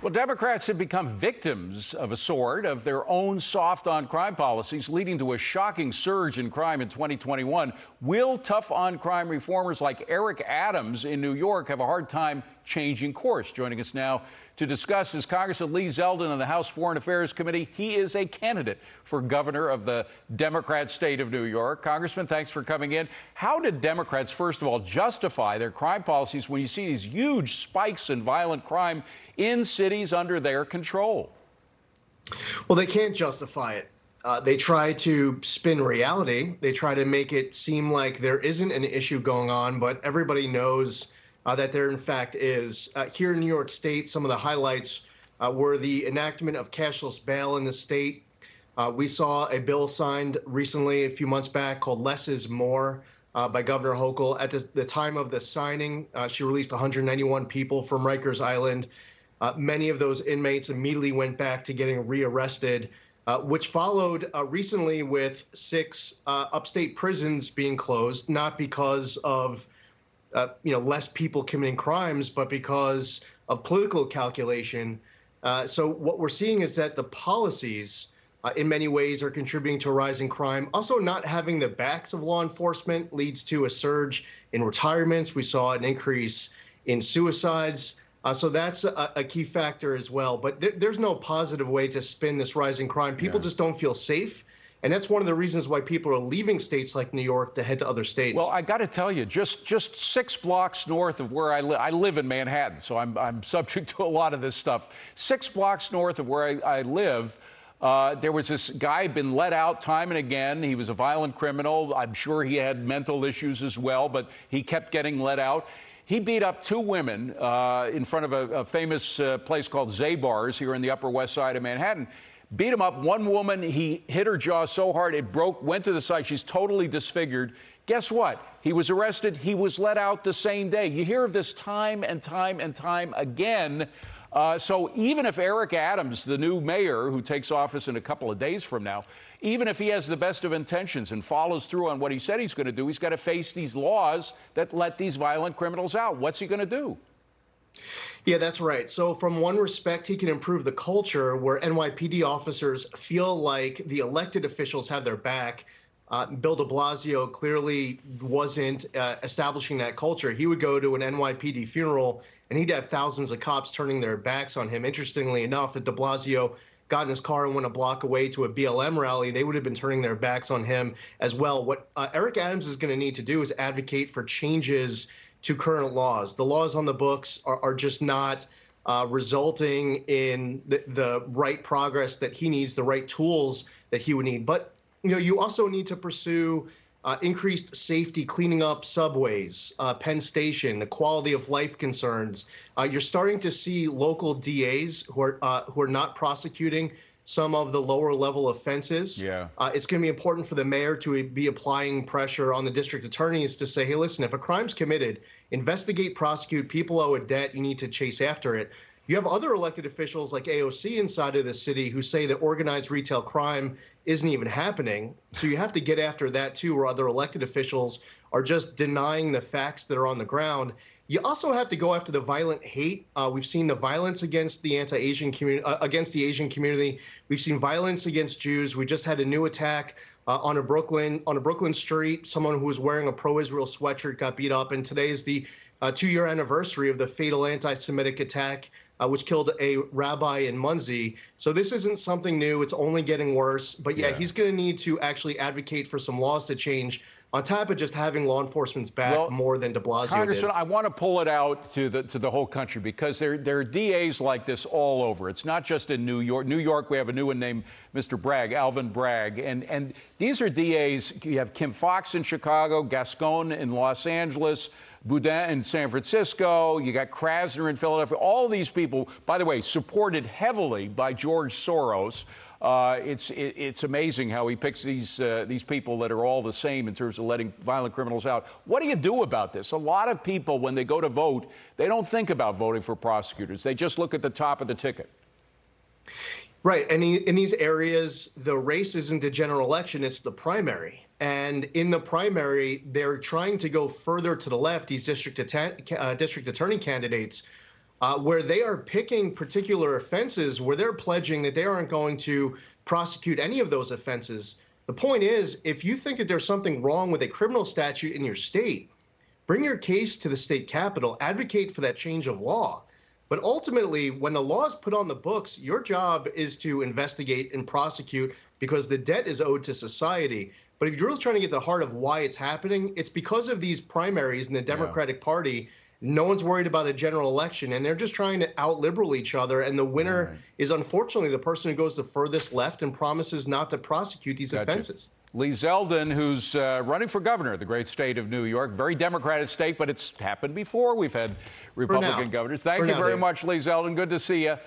Well, Democrats have become victims of a sort of their own soft on crime policies, leading to a shocking surge in crime in 2021. Will tough on crime reformers like Eric Adams in New York have a hard time changing course? Joining us now to discuss is Congressman Lee Zeldin on the House Foreign Affairs Committee. He is a candidate for governor of the Democrat state of New York. Congressman, thanks for coming in. How did Democrats, first of all, justify their crime policies when you see these huge spikes in violent crime in cities under their control? Well, they can't justify it. They try to spin reality. They try to make it seem like there isn't an issue going on, but everybody knows that there, in fact, is. Here in New York State, some of the highlights were the enactment of cashless bail in the state. We saw a bill signed recently, a few months back, called Less is More by Governor Hochul. At the time of the signing, she released 191 people from Rikers Island. Many of those inmates immediately went back to getting rearrested, which followed recently with 6 upstate prisons being closed, not because of less people committing crimes, but because of political calculation. So what we're seeing is that the policies in many ways are contributing to a rise in crime. Also, not having the backs of law enforcement leads to a surge in retirements. We saw an increase in suicides. So that's a key factor as well. But there's no positive way to spin this rise in crime. People just don't feel safe. And that's one of the reasons why people are leaving states like New York to head to other states. Well, I got to tell you, just 6 blocks north of where I live in Manhattan, so I'm subject to a lot of this stuff. 6 blocks north of where I live, there was this guy been let out time and again. He was a violent criminal. I'm sure he had mental issues as well, but he kept getting let out. He beat up 2 women in front of a famous place called Zabar's here in the Upper West Side of Manhattan. Beat him up. One woman, he hit her jaw so hard it broke, went to the side. She's totally disfigured. Guess what? He was arrested. He was let out the same day. You hear of this time and time and time again. So even if Eric Adams, the new mayor who takes office in a couple of days from now, even if he has the best of intentions and follows through on what he said he's going to do, he's got to face these laws that let these violent criminals out. What's he going to do? Yeah, that's right. So from one respect, he can improve the culture where NYPD officers feel like the elected officials have their back. Bill de Blasio clearly wasn't establishing that culture. He would go to an NYPD funeral and he'd have thousands of cops turning their backs on him. Interestingly enough, if de Blasio got in his car and went a block away to a BLM rally, they would have been turning their backs on him as well. What Eric Adams is going to need to do is advocate for changes to current laws. The laws on the books are just not resulting in the right progress that he needs, the right tools that he would need. But you also need to pursue increased safety, cleaning up subways, Penn Station, the quality of life concerns. You're starting to see local DAs who are not prosecuting some of the lower level offenses. It's going to be important for the mayor to be applying pressure on the district attorneys to say, hey, listen, if a crime's committed, investigate, prosecute, people owe a debt, you need to chase after it. You have other elected officials like AOC inside of the city who say that organized retail crime isn't even happening. So you have to get after that too, where other elected officials are just denying the facts that are on the ground. You also have to go after the violent hate. We've seen the violence against the anti-Asian community, against the Asian community. We've seen violence against Jews. We just had a new attack on a Brooklyn street. Someone who was wearing a pro-Israel sweatshirt got beat up, and today is the 2-year anniversary of the fatal anti-Semitic attack, which killed a rabbi in Muncie. So this isn't something new. It's only getting worse. But yeah, he's going to need to actually advocate for some laws to change, on top of just having law enforcement's back more than de Blasio Congressman, did. I want to pull it out to the whole country because there are DAs like this all over. It's not just in New York. New York, we have a new one named Mr. Bragg, Alvin Bragg. And these are DAs. You have Kim Foxx in Chicago, Gascon in Los Angeles, Boudin in San Francisco. You got Krasner in Philadelphia. All these people, by the way, supported heavily by George Soros. It's amazing how he picks these people that are all the same in terms of letting violent criminals out. What do you do about this? A lot of people, when they go to vote, they don't think about voting for prosecutors. They just look at the top of the ticket. Right. And in these areas, the race isn't the general election, it's the primary. And in the primary, they're trying to go further to the left. These district attorney candidates where they are picking particular offenses where they're pledging that they aren't going to prosecute any of those offenses. The point is, if you think that there's something wrong with a criminal statute in your state, bring your case to the state capitol, advocate for that change of law. But ultimately, when the law is put on the books, your job is to investigate and prosecute because the debt is owed to society. But if you're really trying to get to the heart of why it's happening, it's because of these primaries in the Democratic Party. No one's worried about a general election, and they're just trying to out-liberal each other. And the winner is, unfortunately, the person who goes the furthest left and promises not to prosecute these offenses. Lee Zeldin, who's running for governor of the great state of New York, very Democratic state, but it's happened before. We've had Republican governors. Thank you very much, Lee Zeldin. Good to see you.